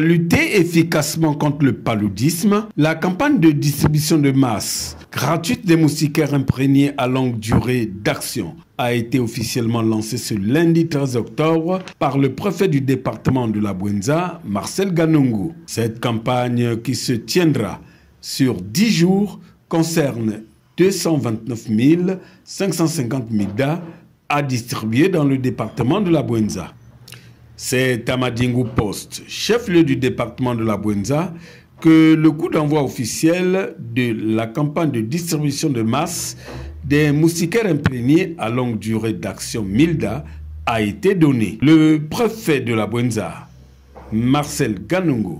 lutter efficacement contre le paludisme, la campagne de distribution de masse gratuite des moustiquaires imprégnés à longue durée d'action a été officiellement lancée ce lundi 13 octobre par le préfet du département de la Bouenza, Marcel Ganungu. Cette campagne qui se tiendra sur 10 jours concerne 229 550 MIGDA à distribuer dans le département de la Bouenza. C'est à Madingu Post, chef-lieu du département de la Bouenza, que le coup d'envoi officiel de la campagne de distribution de masse des moustiquaires imprégnés à longue durée d'action MILDA a été donné. Le préfet de la Bouenza, Marcel Ganungu,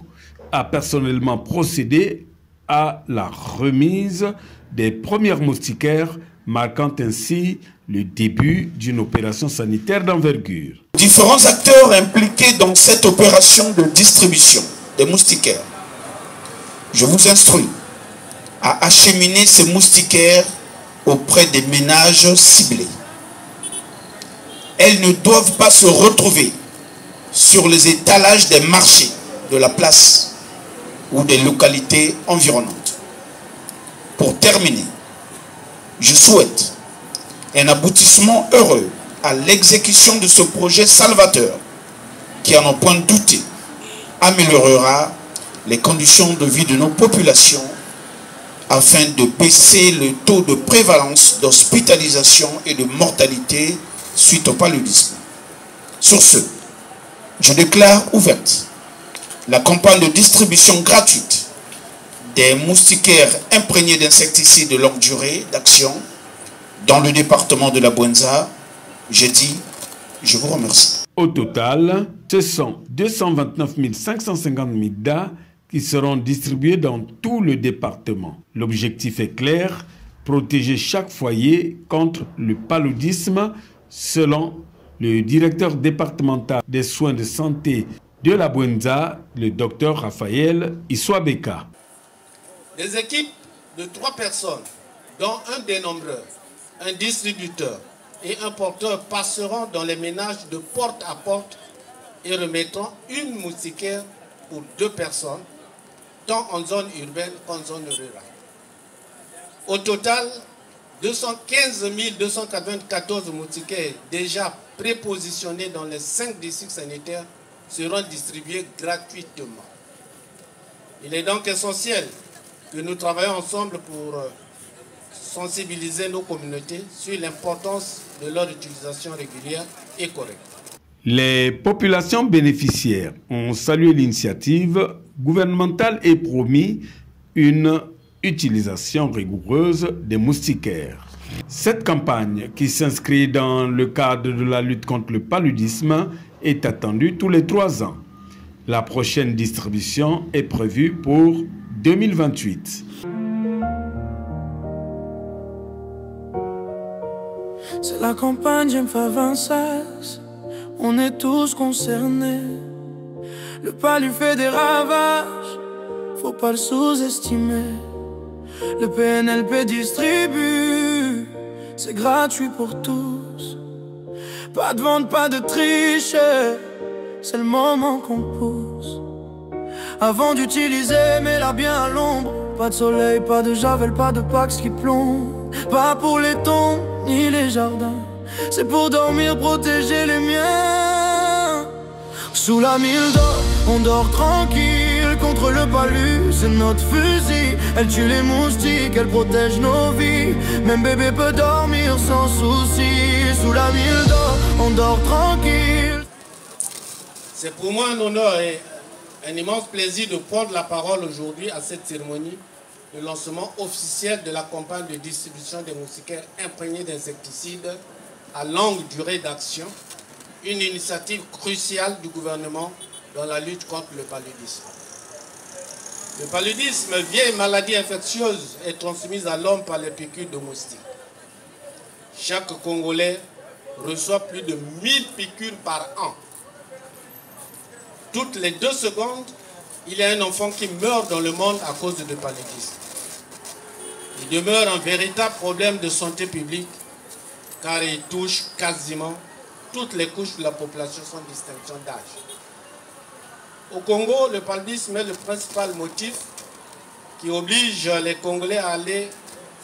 a personnellement procédé à la remise des premières moustiquaires, marquant ainsi le début d'une opération sanitaire d'envergure. Différents acteurs impliqués dans cette opération de distribution des moustiquaires. Je vous instruis à acheminer ces moustiquaires auprès des ménages ciblés. Elles ne doivent pas se retrouver sur les étalages des marchés de la place ou des localités environnantes. Pour terminer, je souhaite un aboutissement heureux à l'exécution de ce projet salvateur qui, à n'en point douter, améliorera les conditions de vie de nos populations afin de baisser le taux de prévalence d'hospitalisation et de mortalité suite au paludisme. Sur ce, je déclare ouverte la campagne de distribution gratuite des moustiquaires imprégnés d'insecticides de longue durée d'action dans le département de la Bouenza. Je dis, je vous remercie. Au total, ce sont 229 550 MIGDA qui seront distribués dans tout le département. L'objectif est clair, protéger chaque foyer contre le paludisme, selon le directeur départemental des soins de santé de la Bouenza, le docteur Raphaël Iswabeka. Des équipes de 3 personnes, dont un dénombreur, un distributeur et un porteur passeront dans les ménages de porte à porte et remettront une moustiquaire pour 2 personnes, tant en zone urbaine qu'en zone rurale. Au total, 215 294 moustiquaires déjà prépositionnés dans les 5 districts sanitaires seront distribués gratuitement. Il est donc essentiel que nous travaillons ensemble pour sensibiliser nos communautés sur l'importance de leur utilisation régulière et correcte. Les populations bénéficiaires ont salué l'initiative gouvernementale et promis une utilisation rigoureuse des moustiquaires. Cette campagne, qui s'inscrit dans le cadre de la lutte contre le paludisme, est attendue tous les 3 ans. La prochaine distribution est prévue pour 2028. C'est la campagne GEMFA26, on est tous concernés. Le palu fait des ravages, faut pas le sous-estimer. Le PNLP distribue, c'est gratuit pour tous. Pas de vente, pas de triche, c'est le moment qu'on pousse. Avant d'utiliser, mets-la bien à l'ombre. Pas de soleil, pas de javel, pas de Pax qui plombe. Pas pour les tombes, ni les jardins. C'est pour dormir, protéger les miens. Sous la mille d'or, on dort tranquille. Contre le palu, c'est notre fusil. Elle tue les moustiques, elle protège nos vies. Même bébé peut dormir sans souci. Sous la mille d'or, on dort tranquille. C'est pour moi un honneur et un immense plaisir de prendre la parole aujourd'hui à cette cérémonie de lancement officiel de la campagne de distribution des moustiquaires imprégnés d'insecticides à longue durée d'action, une initiative cruciale du gouvernement dans la lutte contre le paludisme. Le paludisme, vieille maladie infectieuse, est transmise à l'homme par les piqûres de moustiques. Chaque Congolais reçoit plus de 1000 piqûres par an. Toutes les 2 secondes, il y a un enfant qui meurt dans le monde à cause de paludisme. Il demeure un véritable problème de santé publique car il touche quasiment toutes les couches de la population sans distinction d'âge. Au Congo, le paludisme est le principal motif qui oblige les Congolais à aller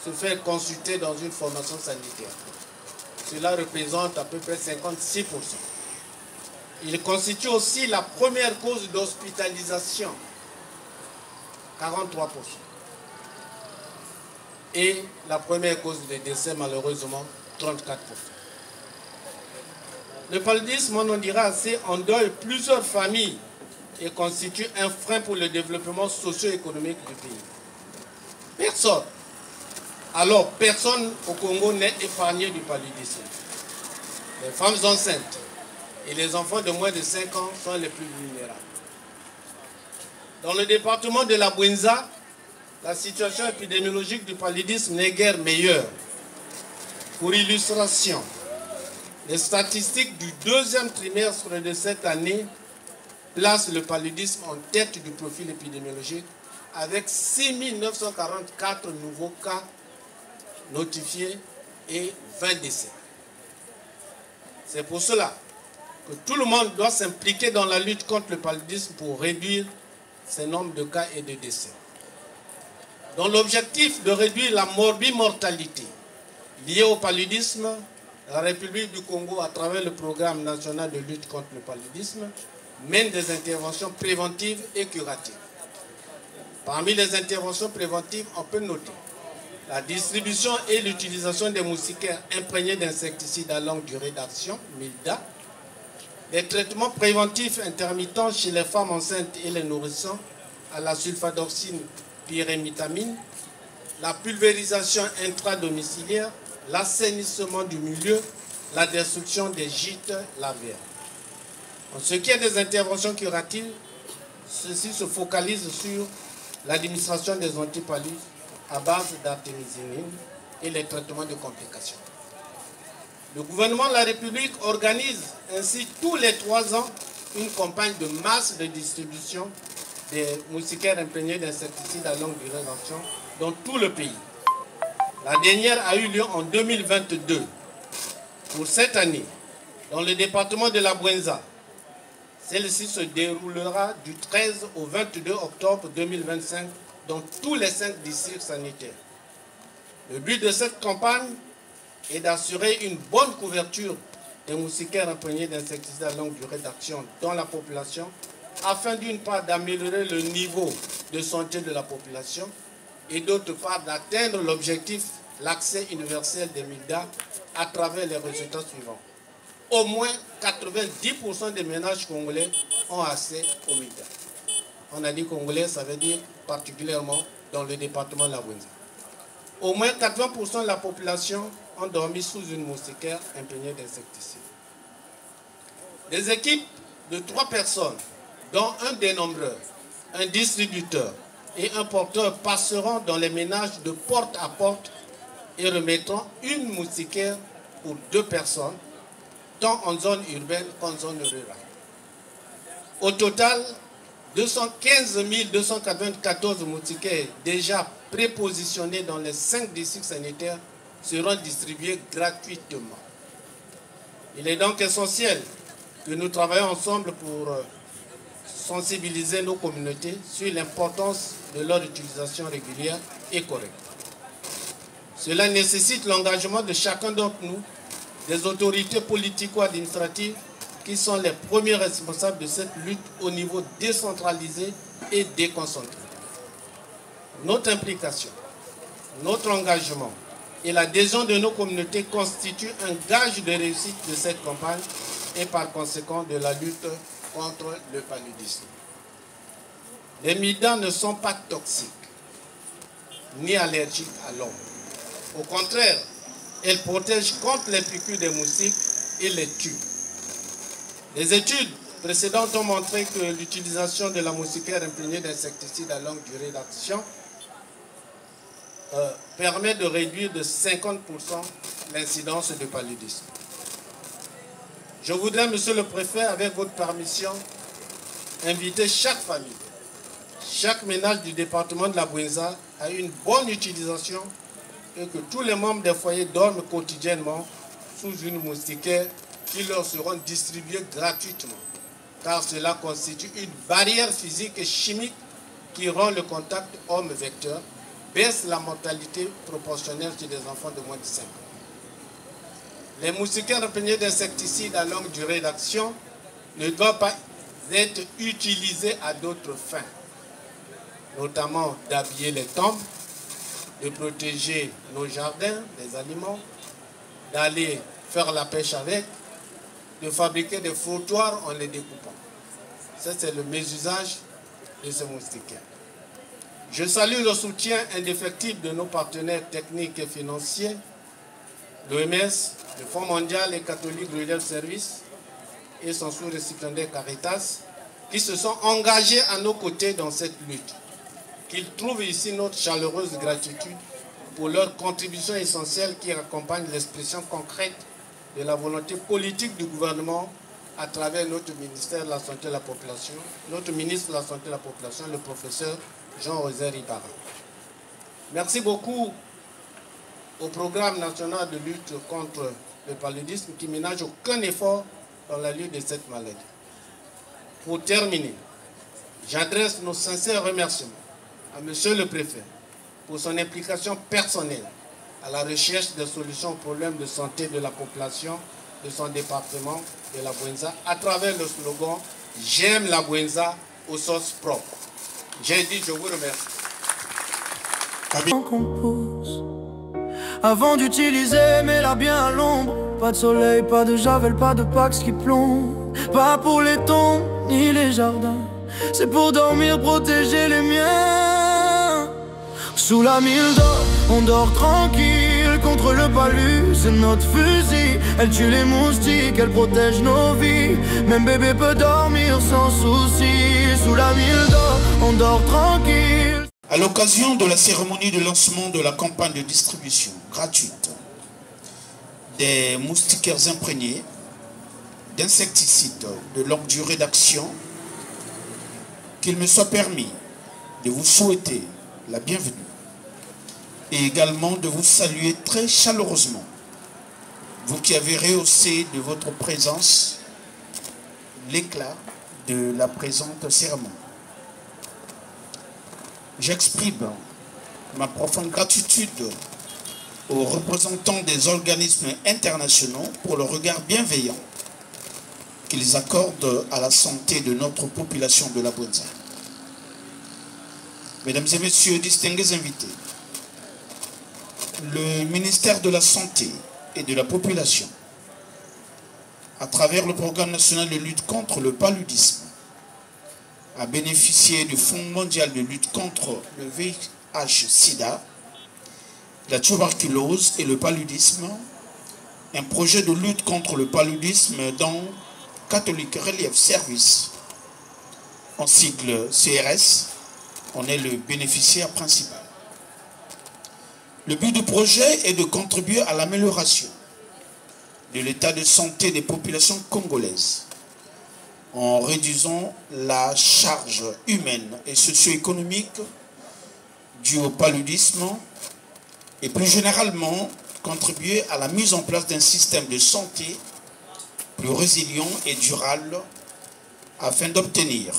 se faire consulter dans une formation sanitaire. Cela représente à peu près 56%. Il constitue aussi la première cause d'hospitalisation, 43%. Et la première cause de décès, malheureusement, 34%. Le paludisme, on en dira assez, endeuille plusieurs familles et constitue un frein pour le développement socio-économique du pays. Personne, alors personne au Congo n'est épargné du paludisme. Les femmes enceintes et les enfants de moins de 5 ans sont les plus vulnérables. Dans le département de la Bouenza, la situation épidémiologique du paludisme n'est guère meilleure. Pour illustration, les statistiques du deuxième trimestre de cette année placent le paludisme en tête du profil épidémiologique avec 6 944 nouveaux cas notifiés et 20 décès. C'est pour cela que tout le monde doit s'impliquer dans la lutte contre le paludisme pour réduire ce nombre de cas et de décès. Dans l'objectif de réduire la morbimortalité liée au paludisme, la République du Congo, à travers le programme national de lutte contre le paludisme, mène des interventions préventives et curatives. Parmi les interventions préventives, on peut noter la distribution et l'utilisation des moustiquaires imprégnés d'insecticides à longue durée d'action, MILDA, des traitements préventifs intermittents chez les femmes enceintes et les nourrissons à la sulfadoxine pyrimétamine, la pulvérisation intradomiciliaire, l'assainissement du milieu, la destruction des gîtes lavaires. En ce qui est des interventions curatives, ceci se focalise sur l'administration des antipalus à base d'artémisinine et les traitements de complications. Le gouvernement de la République organise ainsi tous les 3 ans une campagne de masse de distribution des moustiquaires imprégnés d'insecticides à longue durée d'action dans tout le pays. La dernière a eu lieu en 2022. Pour cette année, dans le département de la Bouenza, celle-ci se déroulera du 13 au 22 octobre 2025 dans tous les 5 districts sanitaires. Le but de cette campagne est d'assurer une bonne couverture des moustiquaires imprégnés d'insecticides à longue durée d'action dans la population, afin d'une part d'améliorer le niveau de santé de la population et d'autre part d'atteindre l'objectif, l'accès universel des MILDA à travers les résultats suivants. Au moins 90% des ménages congolais ont accès aux MILDA. On a dit congolais, ça veut dire particulièrement dans le département de la Bouenza. Au moins 80% de la population ont dormi sous une moustiquaire imprégnée d'insecticides. Des équipes de 3 personnes, dont un dénombreur, un distributeur et un porteur, passeront dans les ménages de porte à porte et remettront une moustiquaire pour 2 personnes, tant en zone urbaine qu'en zone rurale. Au total, 215 294 moustiquaires déjà prépositionnés dans les 5 districts sanitaires seront distribués gratuitement. Il est donc essentiel que nous travaillions ensemble pour sensibiliser nos communautés sur l'importance de leur utilisation régulière et correcte. Cela nécessite l'engagement de chacun d'entre nous, des autorités politico-administratives qui sont les premiers responsables de cette lutte au niveau décentralisé et déconcentré. Notre implication, notre engagement et l'adhésion de nos communautés constituent un gage de réussite de cette campagne et par conséquent de la lutte contre le paludisme. Les MILDA ne sont pas toxiques ni allergiques à l'homme. Au contraire, elles protègent contre les piqûres des moustiques et les tuent. Les études précédentes ont montré que l'utilisation de la moustiquaire imprégnée d'insecticides à longue durée d'action permet de réduire de 50% l'incidence de paludisme. Je voudrais, Monsieur le Préfet, avec votre permission, inviter chaque famille, chaque ménage du département de la Bouenza à une bonne utilisation et que tous les membres des foyers dorment quotidiennement sous une moustiquaire qui leur seront distribuées gratuitement. car cela constitue une barrière physique et chimique qui rend le contact homme-vecteur, baisse la mortalité proportionnelle chez des enfants de moins de 5 ans. Les moustiquaires imprégnés d'insecticides à longue durée d'action ne doivent pas être utilisés à d'autres fins, notamment d'habiller les tombes, de protéger nos jardins, les aliments, d'aller faire la pêche avec, de fabriquer des frottoirs en les découpant. Ça, c'est le mésusage de ce moustiquaire. Je salue le soutien indéfectible de nos partenaires techniques et financiers, l'OMS, le Fonds mondial et catholique Relief Service et son sous-récipiendaire Caritas, qui se sont engagés à nos côtés dans cette lutte. Qu'ils trouvent ici notre chaleureuse gratitude pour leur contribution essentielle qui accompagne l'expression concrète de la volonté politique du gouvernement à travers notre ministère de la Santé et de la Population, notre ministre de la Santé et de la Population, le professeur Jean-José Ribara. Merci beaucoup au programme national de lutte contre le paludisme qui ne ménage aucun effort dans la lutte de cette maladie. Pour terminer, j'adresse nos sincères remerciements à Monsieur le Préfet pour son implication personnelle à la recherche de solutions aux problèmes de santé de la population de son département de la Bouenza à travers le slogan « J'aime la Bouenza aux sources propres ». J'ai dit, je vous remercie. Avant d'utiliser, mets-la bien à l'ombre. Pas de soleil, pas de javel, pas de Pax qui plombe. Pas pour les tombes, ni les jardins. C'est pour dormir, protéger les miens. Sous la mille d'or, on dort tranquille. Contre le palu, c'est notre fusil. Elle tue les moustiques, elle protège nos vies. Même bébé peut dormir sans souci. Sous la mille d'or, on dort tranquille. À l'occasion de la cérémonie de lancement de la campagne de distribution gratuite des moustiquaires imprégnés d'insecticides de longue durée d'action, qu'il me soit permis de vous souhaiter la bienvenue et également de vous saluer très chaleureusement, vous qui avez rehaussé de votre présence l'éclat de la présente cérémonie. J'exprime ma profonde gratitude aux représentants des organismes internationaux pour le regard bienveillant qu'ils accordent à la santé de notre population de la Bouenza. Mesdames et messieurs, distingués invités, le ministère de la Santé et de la Population, à travers le programme national de lutte contre le paludisme, a bénéficié du Fonds mondial de lutte contre le VIH-Sida, la tuberculose et le paludisme, un projet de lutte contre le paludisme dont Catholic Relief Service, en sigle CRS, on est le bénéficiaire principal. Le but du projet est de contribuer à l'amélioration de l'état de santé des populations congolaises en réduisant la charge humaine et socio-économique due au paludisme et plus généralement contribuer à la mise en place d'un système de santé plus résilient et durable afin d'obtenir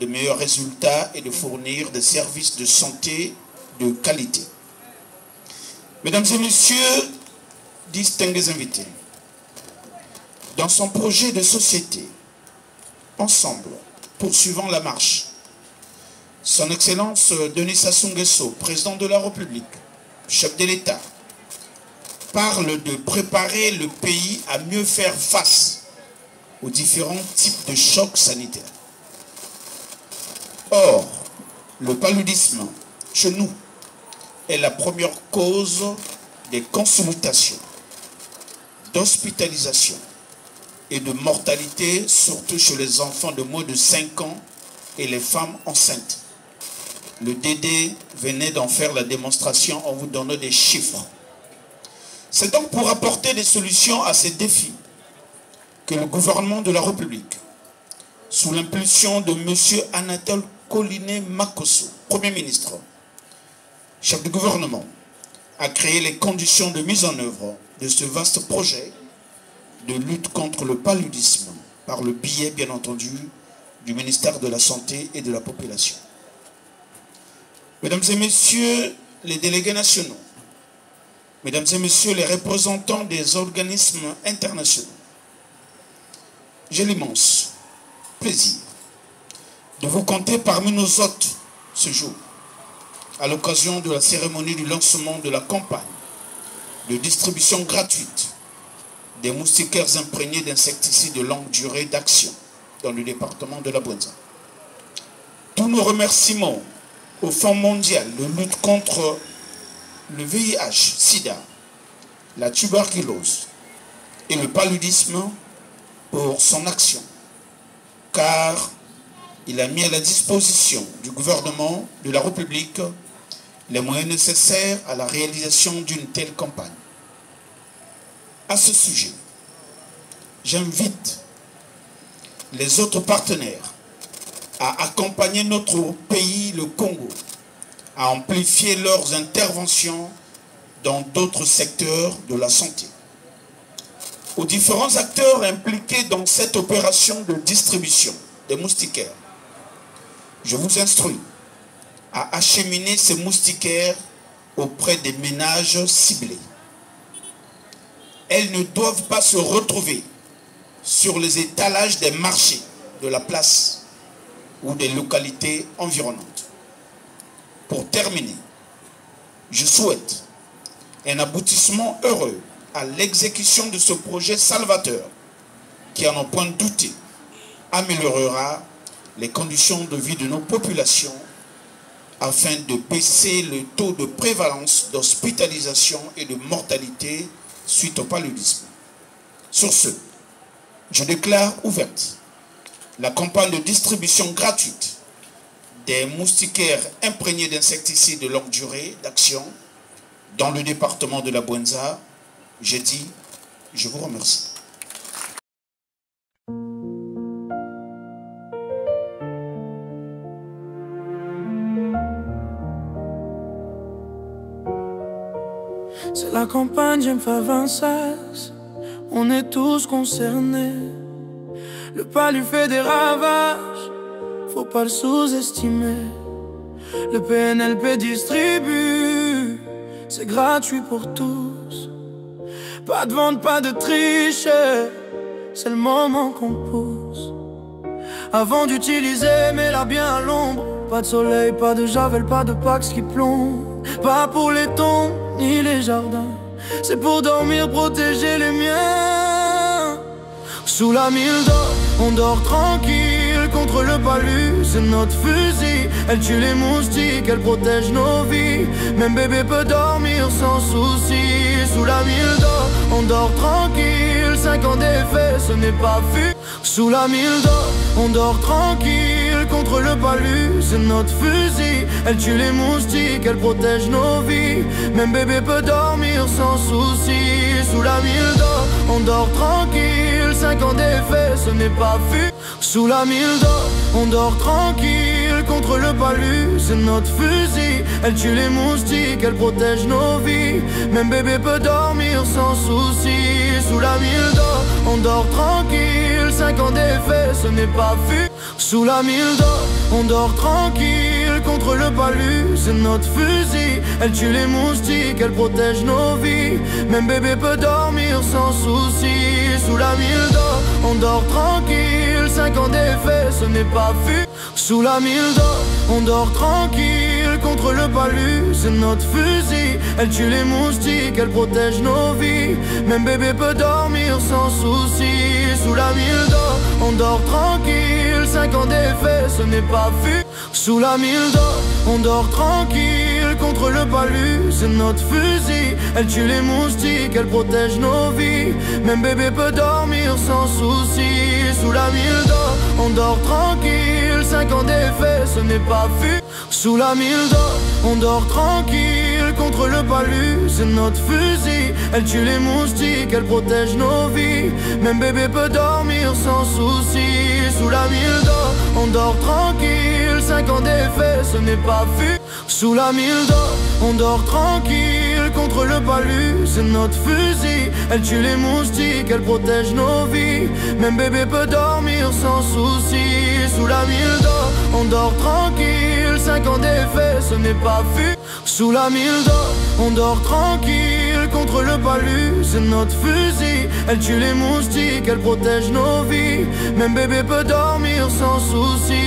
de meilleurs résultats et de fournir des services de santé de qualité. Mesdames et messieurs, distingués invités, dans son projet de société, Ensemble, poursuivant la marche, Son Excellence Denis Sassou Nguesso, président de la République, chef de l'État, parle de préparer le pays à mieux faire face aux différents types de chocs sanitaires. Or, le paludisme, chez nous, est la première cause des consultations, d'hospitalisation et de mortalité, surtout chez les enfants de moins de 5 ans et les femmes enceintes. Le DD venait d'en faire la démonstration en vous donnant des chiffres. C'est donc pour apporter des solutions à ces défis que le gouvernement de la République, sous l'impulsion de M. Anatole Collinet Makosso, Premier ministre, chef du gouvernement, a créé les conditions de mise en œuvre de ce vaste projet de lutte contre le paludisme par le biais, bien entendu, du ministère de la Santé et de la Population. Mesdames et messieurs les délégués nationaux, mesdames et messieurs les représentants des organismes internationaux, j'ai l'immense plaisir de vous compter parmi nos hôtes ce jour, à l'occasion de la cérémonie du lancement de la campagne de distribution gratuite des moustiquaires imprégnés d'insecticides de longue durée d'action dans le département de la Bouenza. Tous nos remerciements au Fonds mondial de lutte contre le VIH, SIDA, la tuberculose et le paludisme pour son action, car il a mis à la disposition du gouvernement de la République les moyens nécessaires à la réalisation d'une telle campagne. À ce sujet, j'invite les autres partenaires à accompagner notre pays, le Congo, à amplifier leurs interventions dans d'autres secteurs de la santé. Aux différents acteurs impliqués dans cette opération de distribution des moustiquaires, je vous instruis à acheminer ces moustiquaires auprès des ménages ciblés. Elles ne doivent pas se retrouver sur les étalages des marchés de la place ou des localités environnantes. Pour terminer, je souhaite un aboutissement heureux à l'exécution de ce projet salvateur qui, à n'en point douter, améliorera les conditions de vie de nos populations afin de baisser le taux de prévalence d'hospitalisation et de mortalité suite au paludisme. Sur ce, je déclare ouverte la campagne de distribution gratuite des moustiquaires imprégnés d'insecticides de longue durée d'action dans le département de la Bouenza. J'ai dit, je vous remercie. C'est la campagne GEM-FA26, on est tous concernés. Le palu fait des ravages, faut pas le sous-estimer. Le PNLP distribue, c'est gratuit pour tous. Pas de vente, pas de triche, c'est le moment qu'on pousse. Avant d'utiliser, mets-la bien à l'ombre. Pas de soleil, pas de javel, pas de Pax qui plombe. Pas pour les tombes, ni les jardins. C'est pour dormir, protéger les miens. Sous la mille d'or, on dort tranquille. Contre le palu, c'est notre fusil. Elle tue les moustiques, elle protège nos vies. Même bébé peut dormir sans souci. Sous la mille d'or, on dort tranquille. 5 ans d'effet, ce n'est pas fu. Sous la mille d'or, on dort tranquille. Contre le palu, c'est notre fusil. Elle tue les moustiques, elle protège nos vies. Même bébé peut dormir sans souci. Sous la mille d'or, on dort tranquille. 5 ans d'effet, ce n'est pas fu. Sous la mille d'or, on dort tranquille. Contre le palu, c'est notre fusil. Elle tue les moustiques, elle protège nos vies. Même bébé peut dormir sans souci. Sous la mille d'or, on dort tranquille. 5 ans d'effet, ce n'est pas fu. Sous la mille d'or, on dort tranquille. Contre le palu, c'est notre fusil. Elle tue les moustiques, elle protège nos vies. Même bébé peut dormir sans souci. Sous la mille d'or, on dort tranquille. 5 ans d'effet, ce n'est pas fu. Sous la mille d'or, on dort tranquille. Contre le palu, c'est notre fusil. Elle tue les moustiques, elle protège nos vies. Même bébé peut dormir sans souci. Sous la mille d'or, on dort tranquille. 5 ans d'effet, ce n'est pas fu. Sous la mille d'or, on dort tranquille. Contre le palu, c'est notre fusil. Elle tue les moustiques, elle protège nos vies. Même bébé peut dormir sans souci. Sous la mille d'or, on dort tranquille. 5 ans d'effet, ce n'est pas fu. Sous la mille d'or, on dort tranquille. Contre le palu, c'est notre fusil. Elle tue les moustiques, elle protège nos vies. Même bébé peut dormir sans souci. Sous la mille d'or, on dort tranquille. 5 ans d'effet, ce n'est pas fu. Sous la mille d'or, on dort tranquille. contre le palu, c'est notre fusil. Elle tue les moustiques, elle protège nos vies. Même bébé peut dormir sans souci. Sous la mille d'or, on dort tranquille. 5 ans d'effet, ce n'est pas fu. Sous la mille d'or, on dort tranquille. Contre le palu, c'est notre fusil. Elle tue les moustiques, elle protège nos vies. Même bébé peut dormir sans souci.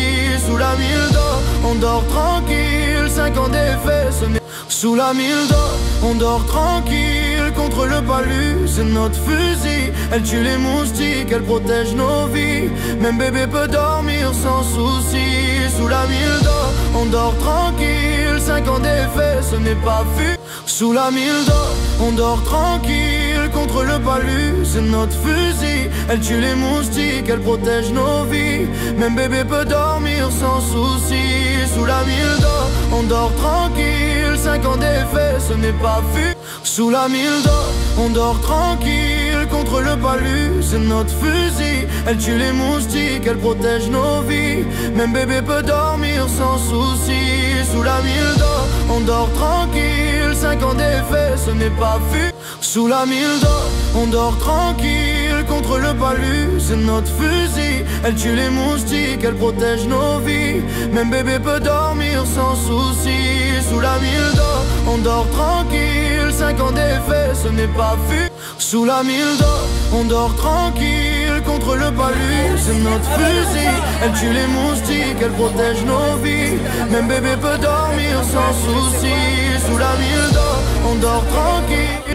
Sous la mille d'or, on dort tranquille. 5 ans d'effet, ce n'est... Sous la mille d'or, on dort tranquille. Contre le palu, c'est notre fusil. Elle tue les moustiques, elle protège nos vies. Même bébé peut dormir sans souci. Sous la mille d'or, on dort tranquille. 5 ans d'effet, ce n'est pas fu. Sous la mille d'or, on dort tranquille. Contre le palu, c'est notre fusil. Elle tue les moustiques, elle protège nos vies. Même bébé peut dormir sans souci. Sous la mille d'or, on dort tranquille. 5 ans d'effet, ce n'est pas fu. Sous la mille d'or, on dort tranquille. Contre le palu, c'est notre fusil. Elle tue les moustiques, elle protège nos vies. Même bébé peut dormir sans souci. Sous la mille d'or, on dort tranquille. 5 ans d'effet, ce n'est pas fu. Sous la mille d'or, on dort tranquille. Contre le palu, c'est notre fusil. Elle tue les moustiques, elle protège nos vies. Même bébé peut dormir sans souci. Sous la mille d'or, on dort tranquille. 5 ans d'effet, ce n'est pas fu. Sous la mille d'or, on dort tranquille. Contre le palu, c'est notre fusil. Elle tue les moustiques, elle protège nos vies. Même bébé peut dormir sans souci. Sous la mille d'or, on dort tranquille.